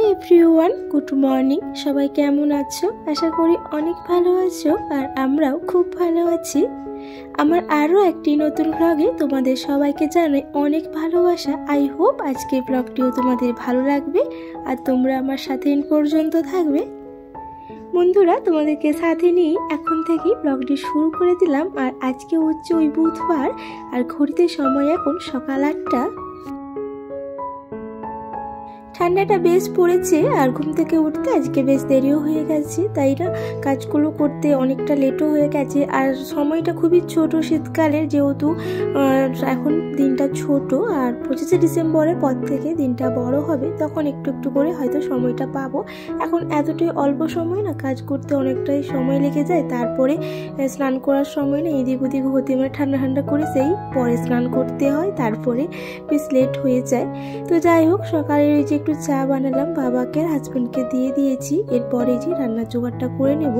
High everyone good morning सबाई केमन आछो आशा करी अनेक भालो आछो और आमराओ खूब भालो आछि। आमार आरो एकटी नतुन ब्लगे तोमादेर सबाइके जानाई अनेक भालोबासा। आई होप आजकेर ब्लगटिओ तोमादेर भालो लागबे और तोमरा आमार साथे इन पर्यन्त थाकबे। बंधुरा तोमादेरके साथे निये एखन थेकेई ब्लगटी शुरू करे दिलाम। और आजके हच्छे ओई बुधबार और घड़िते समय एखन सकाल 8टा। ঠান্ডাটা বেশ পড়েছে আর ঘুম থেকে উঠতে আজকে বেশ দেরিও হয়ে গেছে, তাই না কাজগুলো করতে অনেকটা লেটও হয়ে গেছে। আর সময়টা খুবই ছোট শীতকালের, যেহেতু এখন দিনটা ছোট আর 25শে ডিসেম্বরের পর থেকে দিনটা বড় হবে, তখন একটু একটু করে হয়তো সময়টা পাবো। এখন এতটাই অল্প সময় না, কাজ করতে অনেকটাই সময় লেগে যায়। তারপরে স্নান করার সময় না এদিক ওদিক হতে মানে ঠান্ডা ঠান্ডা করে সেই পরে স্নান করতে হয়, তারপরে বেশ লেট হয়ে যায়। তো যাই হোক, সকালে ওই যে একটু চা বানালাম, বাবাকে হাজবেন্ডকে দিয়ে দিয়েছি। এরপরে যে রান্নার জোগাড়টা করে নেব।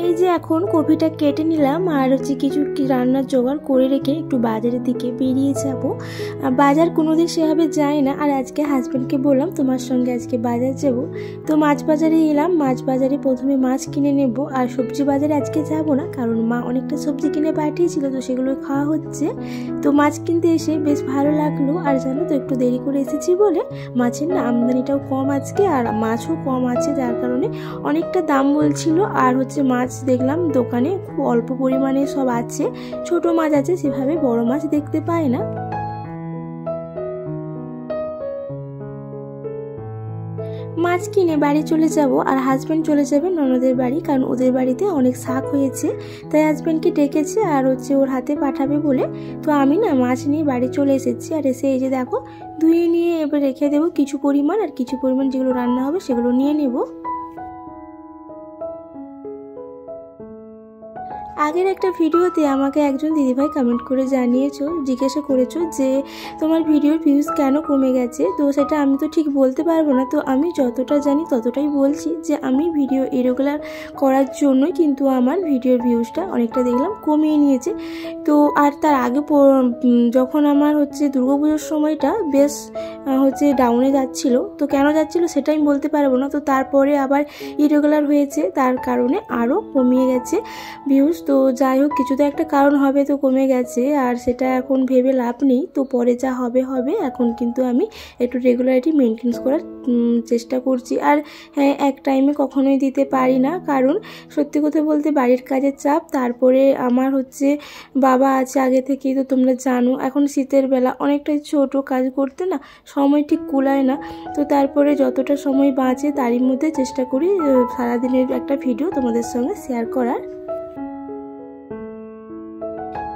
এই যে এখন কপিটা কেটে নিলাম আর হচ্ছে কিছু রান্নার জোগাড় করে রেখে একটু বাজারের দিকে বেরিয়ে যাব। বাজার কোনোদিন সেভাবে যাই না, আর আজকে হাজবেন্ডকে বললাম তোমার সঙ্গে আজকে বাজার যাব। তো মাছ বাজারে এলাম, মাছ বাজারে প্রথমে মাছ কিনে নেব। আর সবজি বাজারে আজকে যাব না, কারণ মা অনেকটা সবজি কিনে পাঠিয়েছিল, তো সেগুলো খাওয়া হচ্ছে। তো মাছ কিনতে এসে বেশ ভালো লাগলো। আর জানো তো, একটু দেরি করে এসেছি বলে মাছের না আমদানিটাও কম আজকে, আর মাছও কম আছে, যার কারণে অনেকটা দাম বলছিল। আর হচ্ছে মাছ দেখলাম দোকানে খুব অল্প পরিমাণে সব আছে, ছোট মাছ আছে, সেভাবে বড় মাছ দেখতে পাই না। মাছ কিনে বাড়ি চলে যাব, আর হাজবেন্ড চলে যাবে ননদের বাড়ি, কারণ ওদের বাড়িতে অনেক শাক হয়েছে, তাই হাজবেন্ডকে ডেকেছে আর হচ্ছে ওর হাতে পাঠাবে বলে। তো আমি না মাছ নিয়ে বাড়ি চলে এসেছি। আর এসে এই যে দেখো ধুয়ে নিয়ে এবার রেখে দেবো কিছু পরিমাণ, আর কিছু পরিমাণ যেগুলো রান্না হবে সেগুলো নিয়ে নেব। আগের একটা ভিডিওতে আমাকে একজন দিদিভাই কমেন্ট করে জানিয়েছো, জিজ্ঞাসা করেছো যে তোমার ভিডিওর ভিউজ কেন কমে গেছে। তো সেটা আমি তো ঠিক বলতে পারবো না, তো আমি যতটা জানি ততটাই বলছি যে আমি ভিডিও ইরেগুলার করার জন্যই কিন্তু আমার ভিডিওর ভিউজটা অনেকটা দেখলাম কমিয়ে নিয়েছে। তো আর তার আগে যখন আমার হচ্ছে দুর্গাপুজোর সময়টা বেশ হচ্ছে ডাউনে যাচ্ছিল, তো কেন যাচ্ছিল সেটা আমি বলতে পারবো না। তো তারপরে আবার ইরেগুলার হয়েছে, তার কারণে আরও কমিয়ে গেছে ভিউজ। তো যাই হোক, কিছু তো একটা কারণ হবে, তো কমে গেছে, আর সেটা এখন ভেবে লাভ নেই। তো পরে যা হবে হবে, এখন কিন্তু আমি একটু রেগুলারিটি মেনটেন করার চেষ্টা করছি। আর হ্যাঁ, এক টাইমে কখনোই দিতে পারি না, কারণ সত্যি কথা বলতে বাড়ির কাজের চাপ, তারপরে আমার হচ্ছে বাবা আছে আগে থেকেই, তো তোমরা জানো এখন শীতের বেলা অনেকটাই ছোট, কাজ করতে না সময় ঠিক কুলায় না। তো তারপরে যতটা সময় বাঁচে তারই মধ্যে চেষ্টা করি সারাদিনের একটা ভিডিও তোমাদের সঙ্গে শেয়ার করার।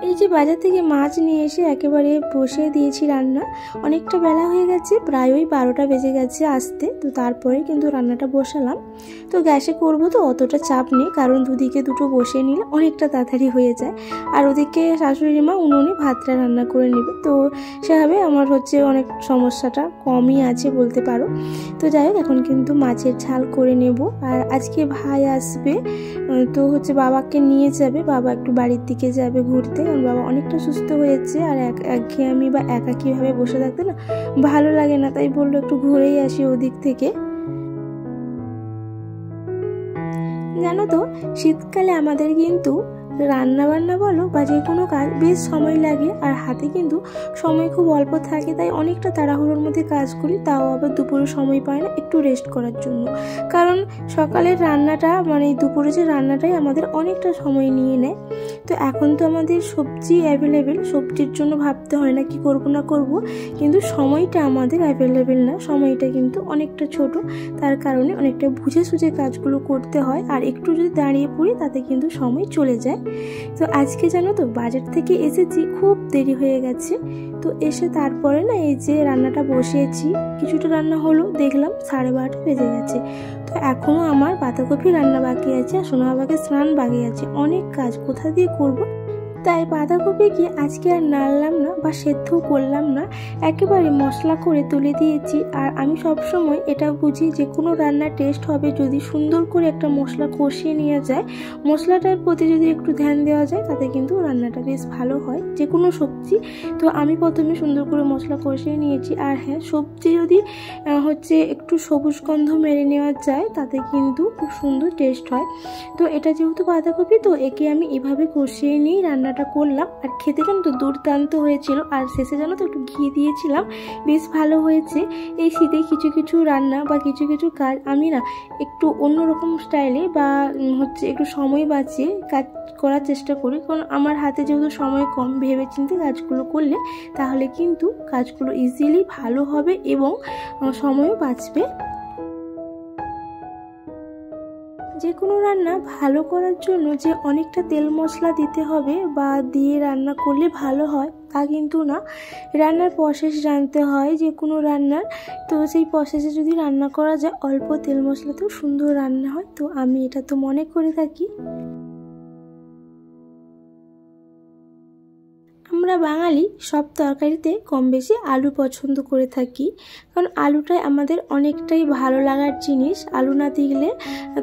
এই যে বাজার থেকে মাছ নিয়ে এসে একেবারে বসিয়ে দিয়েছি রান্না। অনেকটা বেলা হয়ে গেছে, প্রায় ওই 12টা বেজে গেছে আসতে। তো তারপরে কিন্তু রান্নাটা বসালাম। তো গ্যাসে করব তো অতটা চাপ নেই, কারণ দুদিকে দুটো বসিয়ে নিলে অনেকটা তাড়াতাড়ি হয়ে যায়। আর ওদিকে শাশুড়ি মা উনুনে ভাতটা রান্না করে নেবে, তো সেভাবে আমার হচ্ছে অনেক সমস্যাটা কমই আছে বলতে পারো। তো যাই হোক, এখন কিন্তু মাছের ঝাল করে নেব। আর আজকে ভাই আসবে, তো হচ্ছে বাবাকে নিয়ে যাবে, বাবা একটু বাড়ির দিকে যাবে ঘুরতে, কারণ বাবা অনেকটা সুস্থ হয়েছে। আর একঘেয়েমি বা একাকীভাবে বসে থাকতে না ভালো লাগে না, তাই বললো একটু ঘুরেই আসি ওদিক থেকে। জানো তো, শীতকালে আমাদের কিন্তু রান্না বান্না বলো বা যে কোনো কাজ বেশ সময় লাগে, আর হাতে কিন্তু সময় খুব অল্প থাকে, তাই অনেকটা তাড়াহুড়োর মধ্যে কাজ করি। তাও আবার দুপুরে সময় পায় না একটু রেস্ট করার জন্য, কারণ সকালের রান্নাটা মানে দুপুরে যে রান্নাটাই আমাদের অনেকটা সময় নিয়ে নেয়। তো এখন তো আমাদের সবজি অ্যাভেলেবেল, সবজির জন্য ভাবতে হয় না কি করব না করব, কিন্তু সময়টা আমাদের অ্যাভেলেবেল না, সময়টা কিন্তু অনেকটা ছোট, তার কারণে অনেকটা বুঝে সুঝে কাজগুলো করতে হয়। আর একটু যদি দাঁড়িয়ে পড়ি তাতে কিন্তু সময় চলে যায়। তো আজকে জানো তো, বাজার থেকে এসেছি, খুব দেরি হয়ে গেছে। তো এসে তারপরে না এই যে রান্নাটা বসিয়েছি, কিছুটা রান্না হলো, দেখলাম 12:30 বেজে গেছে। তো এখনও আমার বাঁধাকপি রান্না বাকি আছে, আর সোনা বাবাকে স্নান বাকি আছে, অনেক কাজ কোথা দিয়ে করব। তাই বাঁধাকপিকে আজকে আর নাড়লাম না বা সেদ্ধও করলাম না, একেবারে মশলা করে তুলে দিয়েছি। আর আমি সবসময় এটা বুঝি যে কোনো রান্নার টেস্ট হবে যদি সুন্দর করে একটা মশলা কষিয়ে নেওয়া যায়, মশলাটার প্রতি যদি একটু ধ্যান দেওয়া যায় তাতে কিন্তু রান্নাটা বেশ ভালো হয় যে কোনো সবজি। তো আমি প্রথমে সুন্দর করে মশলা কষিয়ে নিয়েছি। আর হ্যাঁ, সবজি যদি একটু সবুজ গন্ধ মেরে নেওয়া যায় তাতে কিন্তু খুব সুন্দর টেস্ট হয়। তো এটা যেহেতু বাঁধাকপি, তো একে আমি এভাবে কষিয়ে নিয়ে রান্নাটা করলাম। আর খেতে কিন্তু দুর্দান্ত হয়েছিল। আর শেষে জানো তো একটু ঘি দিয়েছিলাম, বেশ ভালো হয়েছে। এই শীতে কিছু কিছু রান্না বা কিছু কিছু কাজ আমি না একটু অন্যরকম স্টাইলে বা একটু সময় বাঁচিয়ে কাজ করার চেষ্টা করি, কারণ আমার হাতে যেহেতু সময় কম, ভেবে চিন্তে কাজগুলো করলে তাহলে কিন্তু কাজগুলো ইজিলি ভালো হবে এবং সময়ও বাঁচবে। যে কোনো রান্না ভালো করার জন্য যে অনেকটা তেল মশলা দিতে হবে বা দিয়ে রান্না করলে ভালো হয় তা কিন্তু না। রান্নার প্রসেস জানতে হয় যে কোনো রান্নার, তো সেই প্রসেসে যদি রান্না করা যায় অল্প তেল মশলাতেও সুন্দর রান্না হয়। তো আমি এটা তো মনে করে থাকি। আমরা বাঙালি সব তরকারিতে কম বেশি আলু পছন্দ করে থাকি, কারণ আলুটাই আমাদের অনেকটাই ভালো লাগার জিনিস। আলু না দিলে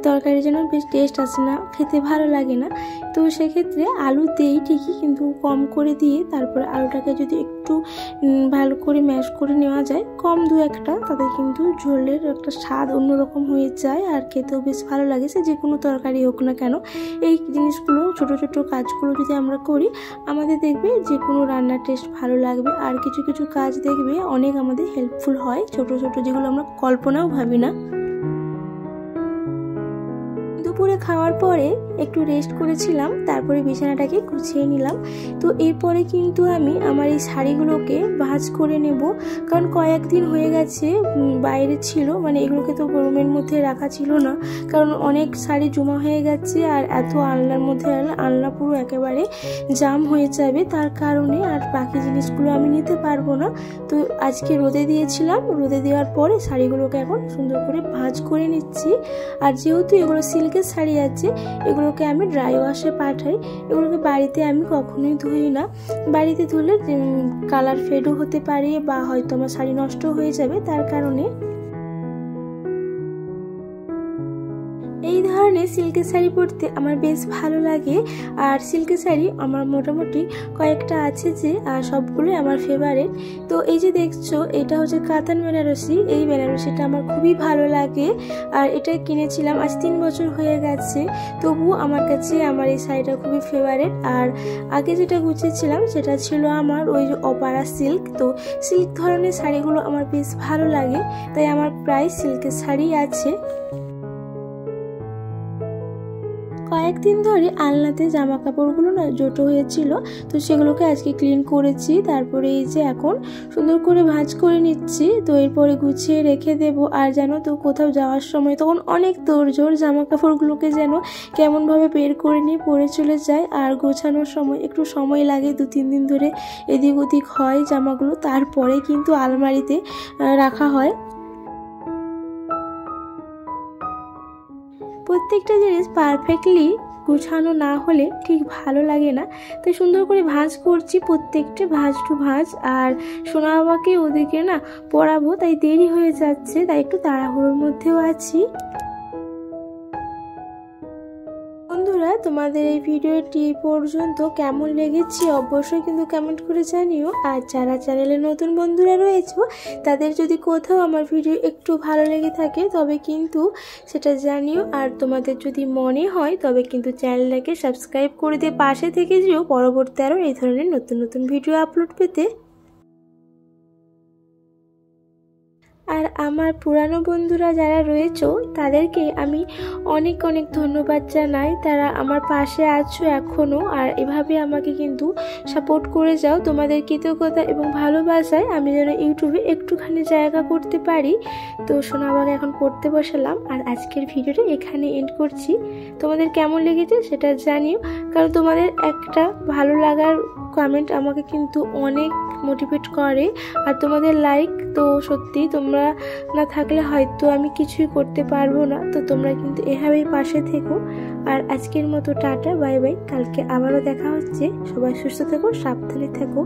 তরকারি যেন বেশ টেস্ট আসে না, খেতে ভালো লাগে না। তো সেক্ষেত্রে আলু দেই ঠিকই, কিন্তু কম করে দিয়ে তারপরে আলুটাকে যদি একটু ভালো করে ম্যাশ করে নেওয়া যায়, কম দু একটা, তাতে কিন্তু ঝোলের একটা স্বাদ অন্যরকম হয়ে যায় আর খেতেও বেশ ভালো লাগে। সে যে কোনো তরকারি হোক না কেন, এই জিনিসগুলো ছোট ছোট কাজগুলো যদি আমরা করি আমাদের দেখবে যে কোনো রান্নার টেস্ট ভালো লাগবে। আর কিছু কিছু কাজ দেখবে অনেক আমাদের হেল্পফুল হয়, ছোট ছোট, যেগুলো আমরা কল্পনাও ভাবি না। দুপুরে খাওয়ার পরে একটু রেস্ট করেছিলাম, তারপরে বিছানাটাকে গুছিয়ে নিলাম। তো এরপরে কিন্তু আমি আমার এই শাড়িগুলোকে ভাঁজ করে নেব, কারণ কয়েকদিন হয়ে গেছে বাইরে ছিল, মানে এগুলোকে তো রুমের মধ্যে রাখা ছিল না, কারণ অনেক শাড়ি জমা হয়ে গেছে আর এত আলনার মধ্যে আলনা পুরো একেবারে জাম হয়ে যাবে, তার কারণে আর বাকি জিনিসগুলো আমি নিতে পারবো না। তো আজকে রোদে দিয়েছিলাম, রোদে দেওয়ার পরে শাড়িগুলোকে এখন সুন্দর করে ভাঁজ করে নিচ্ছি। আর যেহেতু এগুলো সিল্কের শাড়ি আছে, এগুলোকে আমি ড্রাই ওয়াশে পাঠাই। এগুলোকে বাড়িতে আমি কখনোই ধুই না, বাড়িতে ধুলে কালার ফেডও হতে পারে বা হয়তো আমার শাড়ি নষ্ট হয়ে যাবে, তার কারণে। এই ধরনের সিল্কের শাড়ি পরতে আমার বেশ ভালো লাগে। আর সিল্কের শাড়ি আমার মোটামুটি কয়েকটা আছে যে, আর সবগুলোই আমার ফেভারিট। তো এই যে দেখছো, এটা হচ্ছে কাতান বেনারসি। এই বেনারসিটা আমার খুবই ভালো লাগে আর এটা কিনেছিলাম আজ 3 বছর হয়ে গেছে। তবু আমার কাছে আমার এই শাড়িটা খুবই ফেভারিট। আর আগে যেটা গুছিয়েছিলাম সেটা ছিল আমার ওই যে অপারা সিল্ক। তো সিল্ক ধরনের শাড়িগুলো আমার বেশ ভালো লাগে, তাই আমার প্রায় সিল্কের শাড়ি আছে। কয়েকদিন ধরে আলনাতে জামা কাপড়গুলো না জোটো হয়েছিল, তো সেগুলোকে আজকে ক্লিন করেছি। তারপরে এই যে এখন সুন্দর করে ভাঁজ করে নিচ্ছি। তো এরপরে গুছিয়ে রেখে দেব। আর জানো তো, কোথাও যাওয়ার সময় তখন অনেক তোড়জোড়, জামা কাপড়গুলোকে যেন কেমনভাবে বের করে নিয়ে পরে চলে যায়। আর গোছানোর সময় একটু সময় লাগে, 2-3 দিন ধরে এদিক ওদিক হয় জামাগুলো, তারপরে কিন্তু আলমারিতে রাখা হয়। প্রত্যেকটা জিনিস পারফেক্টলি গুছানো না হলে ঠিক ভালো লাগে না। তাই সুন্দর করে ভাঁজ করছি, প্রত্যেকটা ভাঁজ টু ভাঁজ। আর সোনা বাবাকে ওদিকে না পড়াবো, তাই দেরি হয়ে যাচ্ছে, তাই একটু তাড়াহুড়োর মধ্যেও আছি। বন্ধুরা, তোমাদের এই ভিডিওটি পর্যন্ত কেমন লেগেছে অবশ্যই কিন্তু কমেন্ট করে জানিও। আর যারা চ্যানেলে নতুন বন্ধুরা রয়েছে তাদের যদি কোথাও আমার ভিডিও একটু ভালো লেগে থাকে তবে কিন্তু সেটা জানিও। আর তোমাদের যদি মনে হয় তবে কিন্তু চ্যানেলটাকে সাবস্ক্রাইব করে দিয়ে পাশে থেকে যেও পরবর্তী আরও এই ধরনের নতুন নতুন ভিডিও আপলোড পেতে। আর আমার পুরানো বন্ধুরা যারা রয়েছে তাদেরকে আমি অনেক অনেক ধন্যবাদ জানাই, তারা আমার পাশে আছো এখনও। আর এভাবে আমাকে কিন্তু সাপোর্ট করে যাও। তোমাদের কৃতজ্ঞতা এবং ভালোবাসায় আমি যেন ইউটিউবে একটুখানি জায়গা করতে পারি। তো সোনাবাকে এখন পড়তে বসালাম। আর আজকের ভিডিওটা এখানে এন্ড করছি। তোমাদের কেমন লেগেছে সেটা জানিও, কারণ তোমাদের একটা ভালো লাগার কমেন্ট আমাকে কিন্তু অনেক মোটিভেট করে। আর তোমাদের লাইক তো সত্যি তোমরা না থাকলে হয়তো আমি কিছুই করতে পারবো না। তো তোমরা কিন্তু এভাবেই পাশে থেকো। আর আজকের মতো টাটা, বাই বাই। কালকে আবারও দেখা হচ্ছে। সবাই সুস্থ থেকো, সাবধানে থেকো।